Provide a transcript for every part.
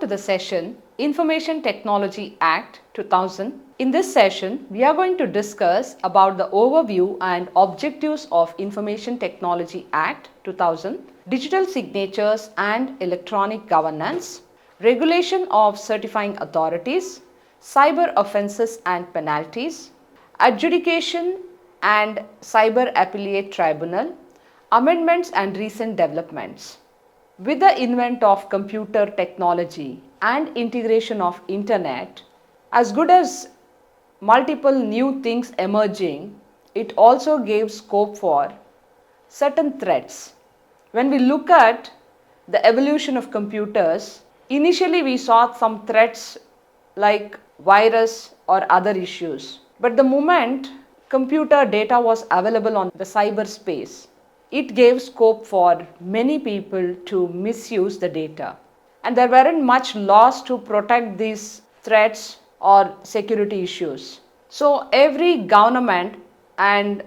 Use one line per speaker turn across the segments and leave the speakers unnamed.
to the session Information Technology Act 2000. In this session, we are going to discuss about the overview and objectives of Information Technology Act 2000, digital signatures and electronic governance, regulation of certifying authorities, cyber offences and penalties, adjudication and cyber appellate tribunal, amendments and recent developments. With the advent of computer technology and integration of internet, as good as multiple new things emerging, it also gave scope for certain threats. When we look at the evolution of computers, initially we saw some threats like virus or other issues. But the moment computer data was available on the cyberspace, it gave scope for many people to misuse the data. And there weren't much laws to protect these threats or security issues. So every government and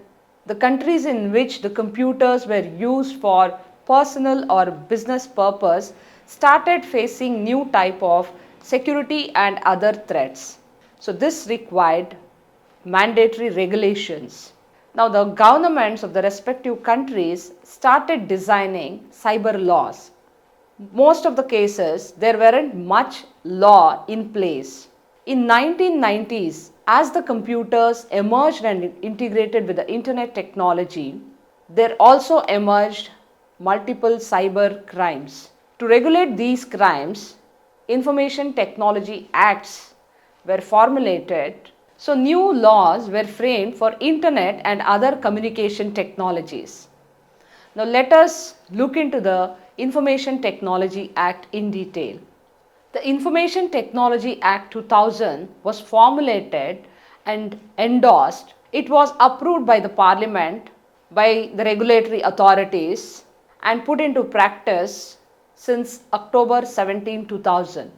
the countries in which the computers were used for personal or business purpose started facing new type of security and other threats. So this required mandatory regulations. Now the governments of the respective countries started designing cyber laws. Most of the cases there weren't much law in place. In 1990s, as the computers emerged and integrated with the internet technology, there also emerged multiple cyber crimes. To regulate these crimes, Information Technology Acts were formulated. So new laws were framed for internet and other communication technologies. Now let us look into the Information Technology Act in detail. The Information Technology Act 2000 was formulated and endorsed. It was approved by the Parliament, by the regulatory authorities and put into practice since October 17, 2000.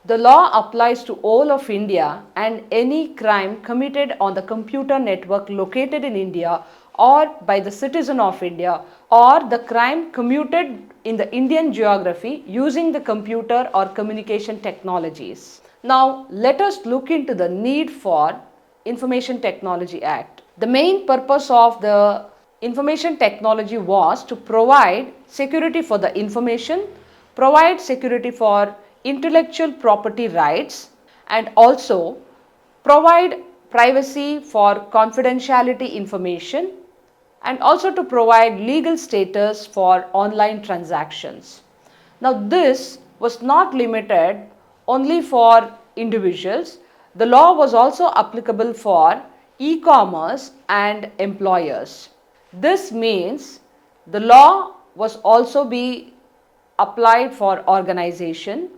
The law applies to all of India and any crime committed on the computer network located in India or by the citizen of India or the crime committed in the Indian geography using the computer or communication technologies. Now let us look into the need for Information Technology Act. The main purpose of the information technology was to provide security for the information, provide security for intellectual property rights and also provide privacy for confidentiality information and also to provide legal status for online transactions. Now this was not limited only for individuals. The law was also applicable for e-commerce and employers. This means the law was also be applied for organization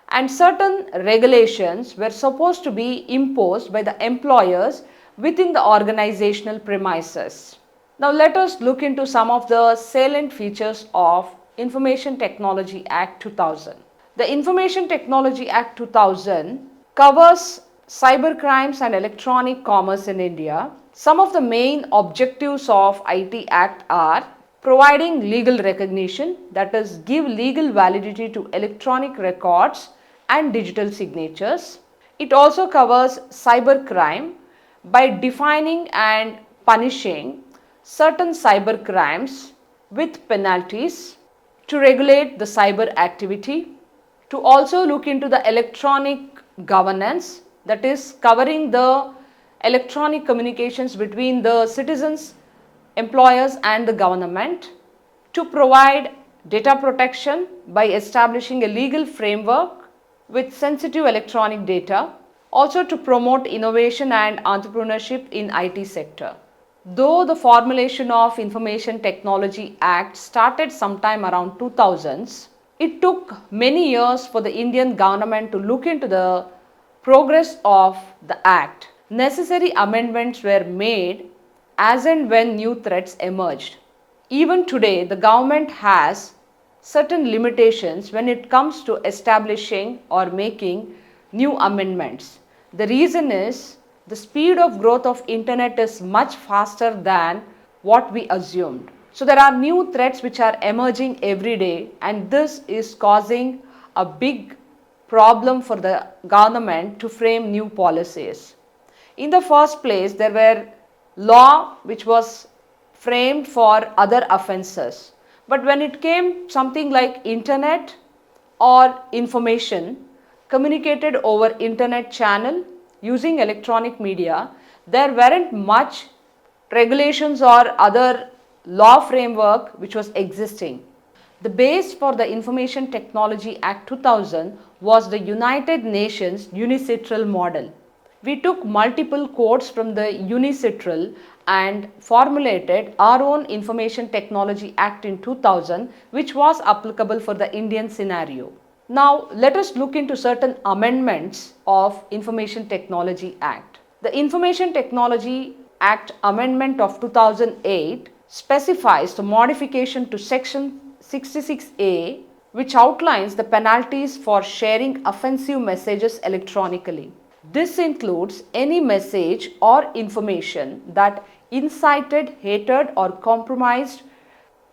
and certain regulations were supposed to be imposed by the employers within the organizational premises. Now let us look into some of the salient features of Information Technology Act 2000. The Information Technology Act 2000 covers cyber crimes and electronic commerce in India. Some of the main objectives of IT Act are providing legal recognition, that is give legal validity to electronic records and digital signatures. It also covers cyber crime by defining and punishing certain cyber crimes with penalties, to regulate the cyber activity, to also look into the electronic governance, that is covering the electronic communications between the citizens, employers and the government, to provide data protection by establishing a legal framework with sensitive electronic data, also to promote innovation and entrepreneurship in IT sector. Though the formulation of Information Technology Act started sometime around 2000s, it took many years for the Indian government to look into the progress of the Act. Necessary amendments were made as and when new threats emerged. Even today, the government has certain limitations when it comes to establishing or making new amendments. The reason is the speed of growth of internet is much faster than what we assumed. So there are new threats which are emerging every day and this is causing a big problem for the government to frame new policies. In the first place, there were law which was framed for other offences. But when it came something like internet or information communicated over internet channel using electronic media, there weren't much regulations or other law framework which was existing. The base for the Information Technology Act 2000 was the United Nations UNICITRAL model. We took multiple quotes from the UNICITRAL and formulated our own Information Technology Act in 2000, which was applicable for the Indian scenario. Now let us look into certain amendments of Information Technology Act. The Information Technology Act Amendment of 2008 specifies the modification to Section 66A, which outlines the penalties for sharing offensive messages electronically. This includes any message or information that incited, hated or compromised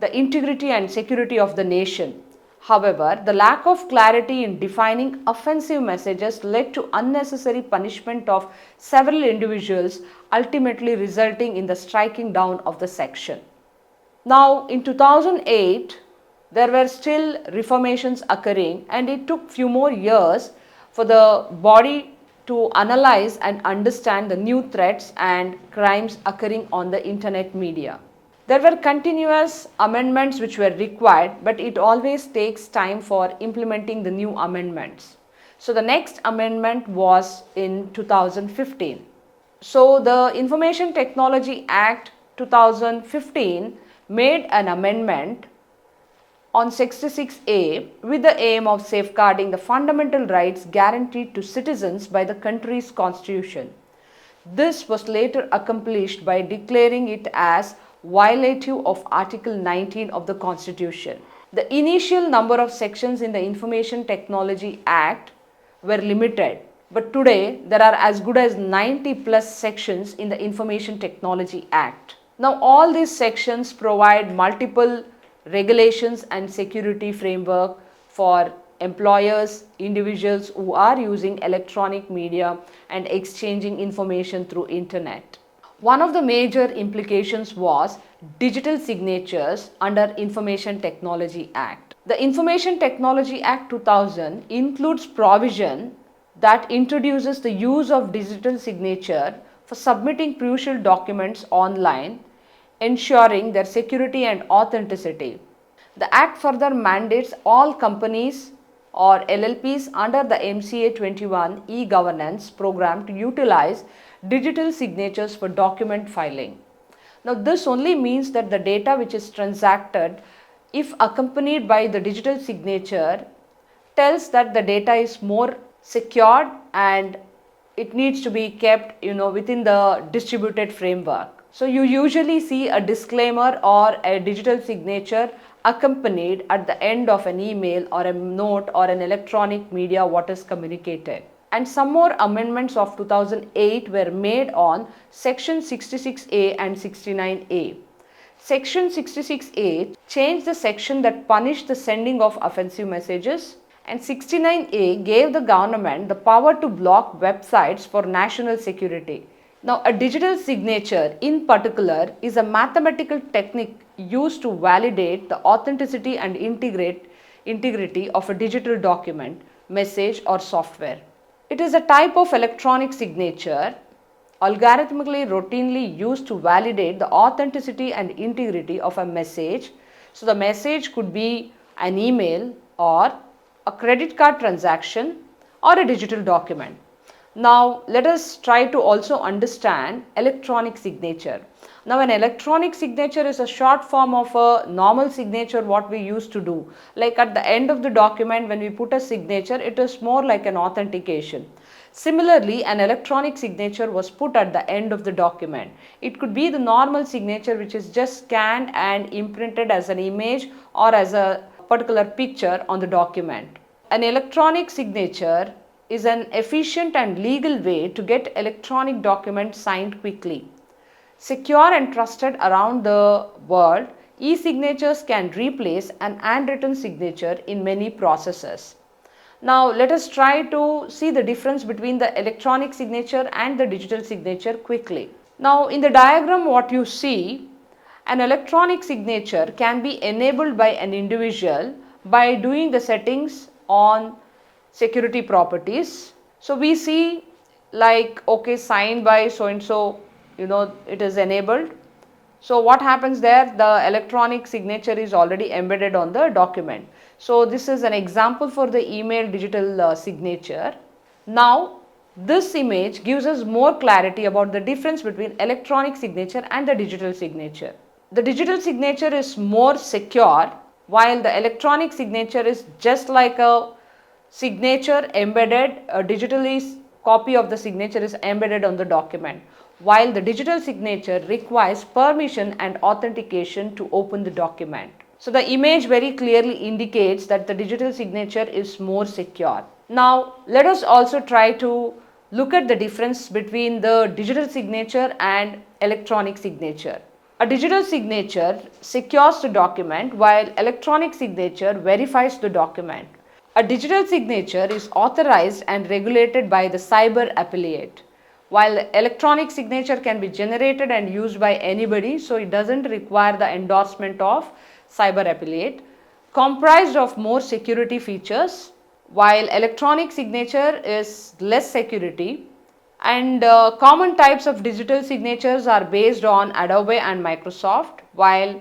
the integrity and security of the nation. However, the lack of clarity in defining offensive messages led to unnecessary punishment of several individuals, ultimately resulting in the striking down of the section. Now, in 2008, there were still reformations occurring, and it took few more years for the body to analyze and understand the new threats and crimes occurring on the internet media. There were continuous amendments which were required, but it always takes time for implementing the new amendments. So the next amendment was in 2015. So the Information Technology Act 2015 made an amendment on 66A with the aim of safeguarding the fundamental rights guaranteed to citizens by the country's constitution. This was later accomplished by declaring it as violative of Article 19 of the Constitution. The initial number of sections in the Information Technology Act were limited, but today there are as good as 90 plus sections in the Information Technology Act. Now all these sections provide multiple regulations and security framework for employers, individuals who are using electronic media and exchanging information through internet. One of the major implications was digital signatures under Information Technology Act. The Information Technology Act 2000 includes provision that introduces the use of digital signature for submitting crucial documents online, ensuring their security and authenticity. The Act further mandates all companies or LLPs under the MCA 21 e-governance program to utilize digital signatures for document filing. Now this only means that the data which is transacted, if accompanied by the digital signature, tells that the data is more secured and it needs to be kept within the distributed framework. So you usually see a disclaimer or a digital signature accompanied at the end of an email or a note or an electronic media what is communicated. And some more amendments of 2008 were made on Section 66A and 69A. Section 66A changed the section that punished the sending of offensive messages, and 69A gave the government the power to block websites for national security. Now, a digital signature in particular is a mathematical technique used to validate the authenticity and integrity of a digital document, message or software. It is a type of electronic signature algorithmically routinely used to validate the authenticity and integrity of a message. So the message could be an email or a credit card transaction or a digital document. Now let us try to also understand electronic signature. Now an electronic signature is a short form of a normal signature what we used to do. Like at the end of the document when we put a signature, it is more like an authentication. Similarly, an electronic signature was put at the end of the document. It could be the normal signature which is just scanned and imprinted as an image or as a particular picture on the document. An electronic signature is an efficient and legal way to get electronic documents signed quickly. Secure and trusted around the world, e-signatures can replace an handwritten signature in many processes. Now let us try to see the difference between the electronic signature and the digital signature quickly. Now in the diagram what you see, an electronic signature can be enabled by an individual by doing the settings on security properties. So we see like, okay, signed by so and so, it is enabled. So what happens there? The electronic signature is already embedded on the document. So this is an example for the email digital signature. Now this image gives us more clarity about the difference between electronic signature and the digital signature. The digital signature is more secure, while the electronic signature is just like a signature embedded, a digitally copy of the signature is embedded on the document, while the digital signature requires permission and authentication to open the document. So the image very clearly indicates that the digital signature is more secure. Now let us also try to look at the difference between the digital signature and electronic signature. A digital signature secures the document while electronic signature verifies the document. A digital signature is authorized and regulated by the cyber appellate, while electronic signature can be generated and used by anybody, so it doesn't require the endorsement of cyber appellate, comprised of more security features, while electronic signature is less security. And common types of digital signatures are based on Adobe and Microsoft, while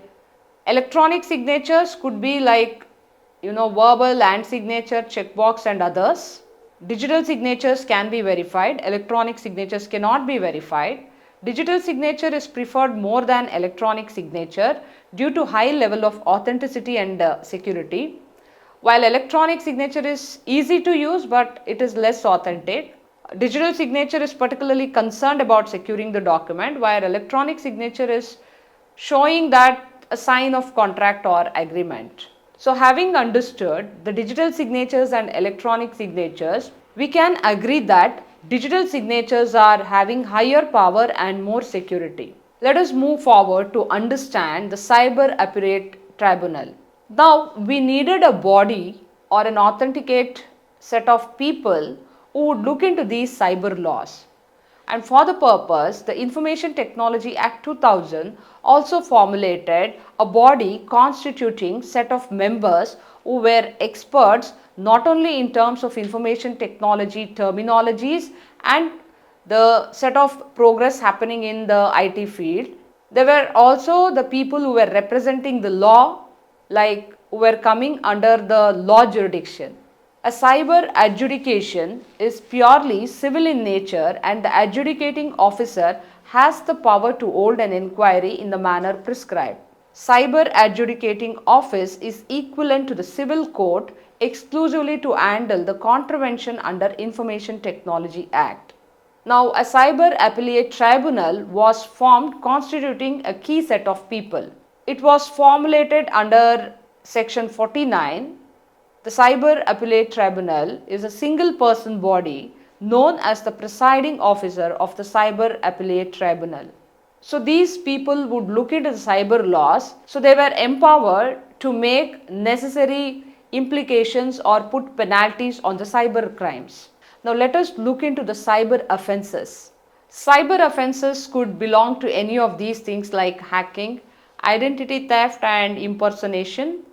electronic signatures could be like, verbal and signature, checkbox and others. Digital signatures can be verified, electronic signatures cannot be verified. Digital signature is preferred more than electronic signature due to high level of authenticity and security, while electronic signature is easy to use but it is less authentic. Digital signature is particularly concerned about securing the document, while electronic signature is showing that a sign of contract or agreement. So having understood the digital signatures and electronic signatures, we can agree that digital signatures are having higher power and more security. Let us move forward to understand the cyber appellate tribunal. Now we needed a body or an authenticate set of people who would look into these cyber laws. And for the purpose, the Information Technology Act 2000 also formulated a body constituting set of members who were experts not only in terms of information technology terminologies and the set of progress happening in the IT field. There were also the people who were representing the law, like who were coming under the law jurisdiction. A cyber adjudication is purely civil in nature and the adjudicating officer has the power to hold an inquiry in the manner prescribed. Cyber adjudicating office is equivalent to the civil court exclusively to handle the contravention under Information Technology Act. Now, a cyber appellate tribunal was formed constituting a key set of people. It was formulated under Section 49. The Cyber Appellate Tribunal is a single person body known as the presiding officer of the Cyber Appellate Tribunal. So these people would look into the cyber laws, so they were empowered to make necessary implications or put penalties on the cyber crimes. Now let us look into the cyber offences. Cyber offences could belong to any of these things like hacking, identity theft and impersonation,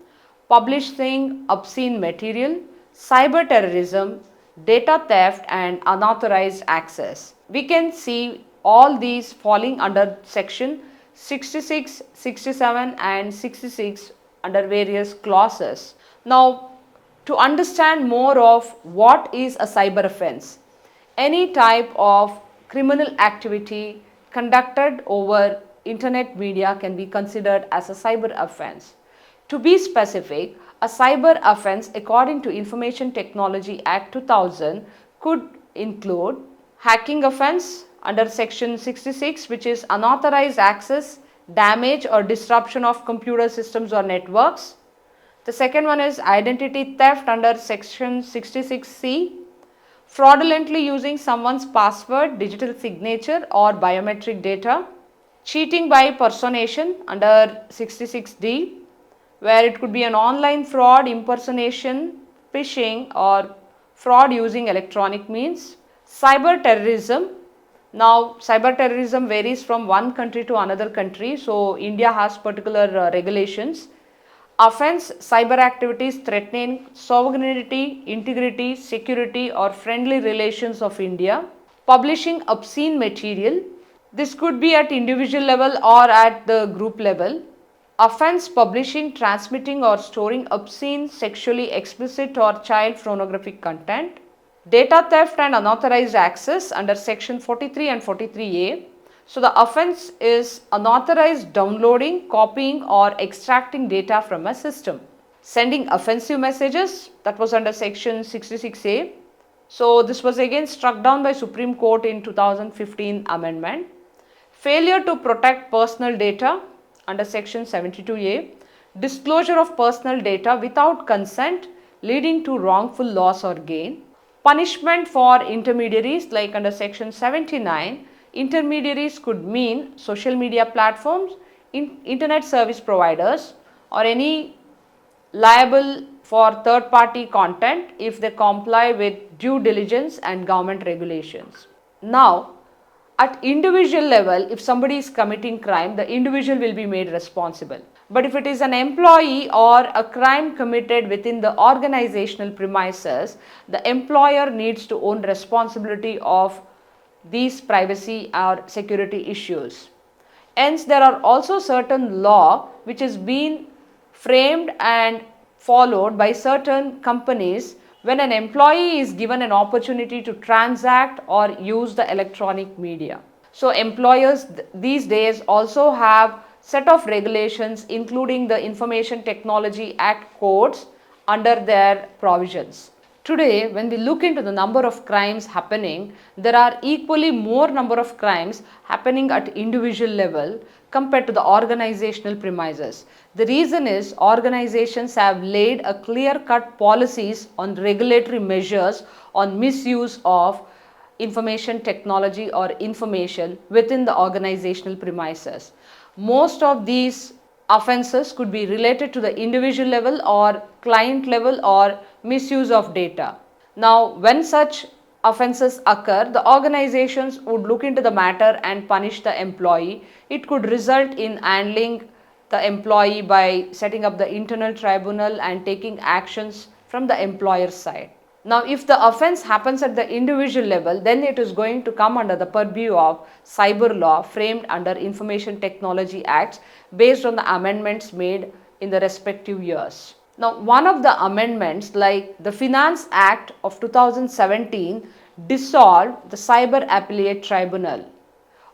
publishing obscene material, cyber terrorism, data theft and unauthorized access. We can see all these falling under section 66, 67 and 66 under various clauses. Now to understand more of what is a cyber offense, any type of criminal activity conducted over internet media can be considered as a cyber offense. To be specific, a cyber offense according to Information Technology Act 2000 could include hacking offense under section 66, which is unauthorized access, damage or disruption of computer systems or networks. The second one is identity theft under section 66C, fraudulently using someone's password, digital signature or biometric data. Cheating by personation under 66D, where it could be an online fraud, impersonation, phishing or fraud using electronic means, cyber terrorism. Now, cyber terrorism varies from one country to another country, so India has particular regulations. Offense, cyber activities threatening sovereignty, integrity, security or friendly relations of India. Publishing obscene material. This could be at individual level or at the group level. Offense, publishing, transmitting or storing obscene, sexually explicit or child pornographic content. Data theft and unauthorized access under section 43 and 43A. So the offense is unauthorized downloading, copying or extracting data from a system. Sending offensive messages, that was under section 66A. So this was again struck down by Supreme Court in 2015 amendment. Failure to protect personal data under section 72A. Disclosure of personal data without consent leading to wrongful loss or gain. Punishment for intermediaries, like under section 79, intermediaries could mean social media platforms, internet service providers or any liable for third party content if they comply with due diligence and government regulations. Now, at individual level, if somebody is committing crime, the individual will be made responsible. But if it is an employee or a crime committed within the organizational premises, the employer needs to own responsibility of these privacy or security issues. Hence, there are also certain law which is being framed and followed by certain companies when an employee is given an opportunity to transact or use the electronic media. So employers these days also have set of regulations including the Information Technology Act codes under their provisions. Today, when we look into the number of crimes happening, there are equally more number of crimes happening at individual level compared to the organizational premises. The reason is organizations have laid a clear-cut policies on regulatory measures on misuse of information technology or information within the organizational premises. Most of these offenses could be related to the individual level or client level or misuse of data. Now, when such offenses occur, the organizations would look into the matter and punish the employee. It could result in handling the employee by setting up the internal tribunal and taking actions from the employer's side. Now, if the offense happens at the individual level, then it is going to come under the purview of cyber law framed under Information Technology Acts based on the amendments made in the respective years. Now, one of the amendments, like the Finance Act of 2017, dissolved the Cyber Appellate Tribunal.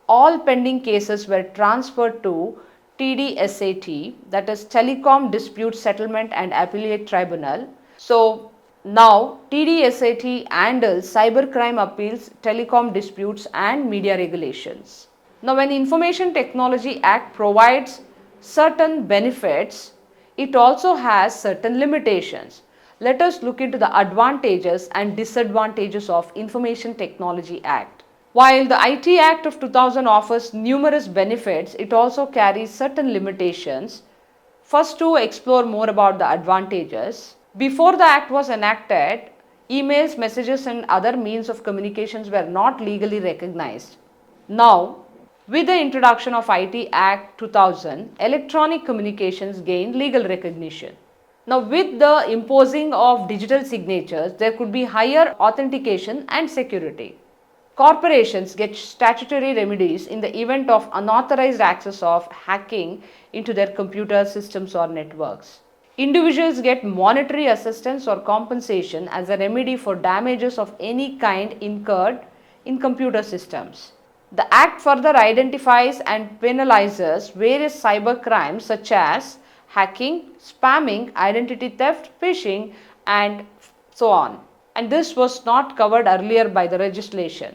All pending cases were transferred to TDSAT, that is Telecom Dispute Settlement and Appellate Tribunal. So, now, TDSAT handles cybercrime appeals, telecom disputes and media regulations. Now, when Information Technology Act provides certain benefits, it also has certain limitations. Let us look into the advantages and disadvantages of Information Technology Act. While the IT Act of 2000 offers numerous benefits, it also carries certain limitations. First, to explore more about the advantages. Before the act was enacted, emails, messages and other means of communications were not legally recognized. Now, with the introduction of IT Act 2000, electronic communications gained legal recognition. Now, with the imposing of digital signatures, there could be higher authentication and security. Corporations get statutory remedies in the event of unauthorized access of hacking into their computer systems or networks. Individuals get monetary assistance or compensation as a remedy for damages of any kind incurred in computer systems. The Act further identifies and penalizes various cyber crimes such as hacking, spamming, identity theft, phishing, and so on. And this was not covered earlier by the legislation.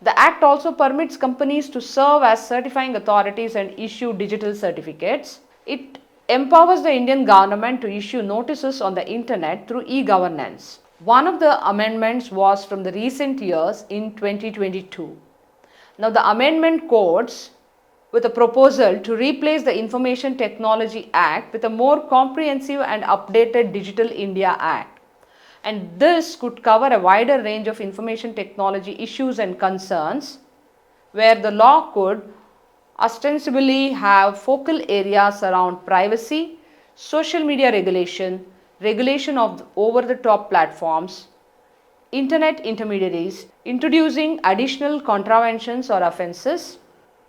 The Act also permits companies to serve as certifying authorities and issue digital certificates. It empowers the Indian government to issue notices on the internet through e-governance. One of the amendments was from the recent years in 2022. Now, the amendment codes with a proposal to replace the Information Technology Act with a more comprehensive and updated Digital India Act. and this could cover a wider range of information technology issues and concerns, where the law could ostensibly have focal areas around privacy, social media regulation, regulation of over-the-top platforms, internet intermediaries, introducing additional contraventions or offences,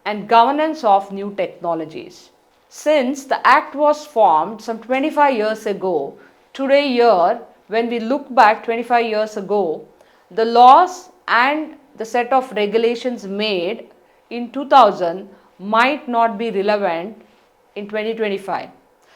and governance of new technologies. Since the Act was formed some 25 years ago, today here, when we look back 25 years ago, the laws and the set of regulations made in 2000 might not be relevant in 2025.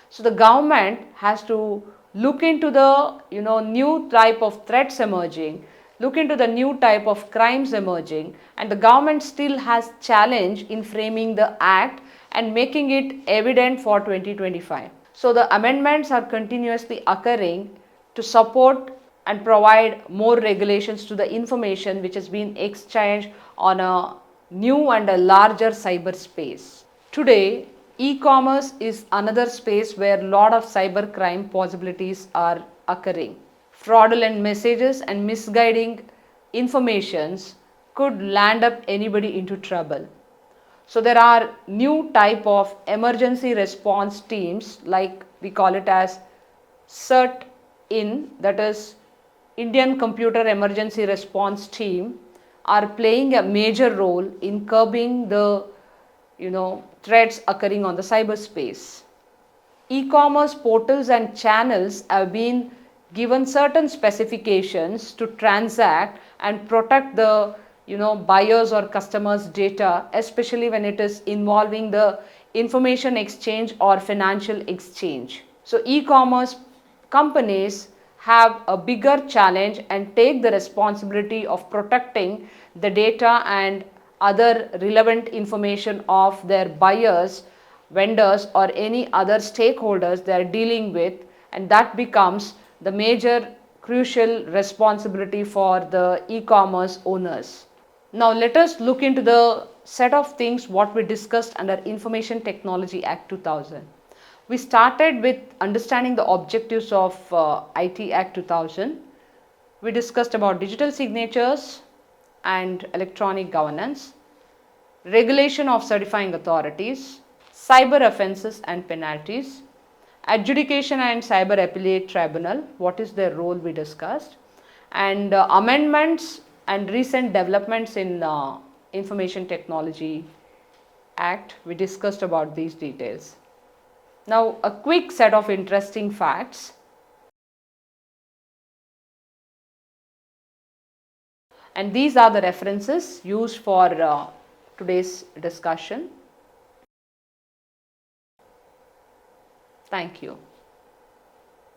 So the government has to look into the new type of threats emerging, look into the new type of crimes emerging, and the government still has challenge in framing the act and making it evident for 2025. So the amendments are continuously occurring to support and provide more regulations to the information which has been exchanged on a new and a larger cyberspace. Today, e-commerce is another space where a lot of cybercrime possibilities are occurring. Fraudulent messages and misguiding informations could land up anybody into trouble. So there are new type of emergency response teams, like we call it as CERT-IN, that is Indian Computer Emergency Response Team, are playing a major role in curbing the threats occurring on the cyberspace. E-commerce portals and channels have been given certain specifications to transact and protect the buyers or customers data, especially when it is involving the information exchange or financial exchange. So e-commerce companies have a bigger challenge and take the responsibility of protecting the data and other relevant information of their buyers, vendors, or any other stakeholders they are dealing with, and that becomes the major crucial responsibility for the e-commerce owners. Now let us look into the set of things what we discussed under Information Technology Act 2000. We started with understanding the objectives of IT Act 2000. We discussed about digital signatures and electronic governance, regulation of certifying authorities, cyber offences and penalties, adjudication and cyber appellate tribunal, what is their role we discussed, and amendments and recent developments in Information Technology Act, we discussed about these details. Now a quick set of interesting facts. And these are the references used for today's discussion. Thank you.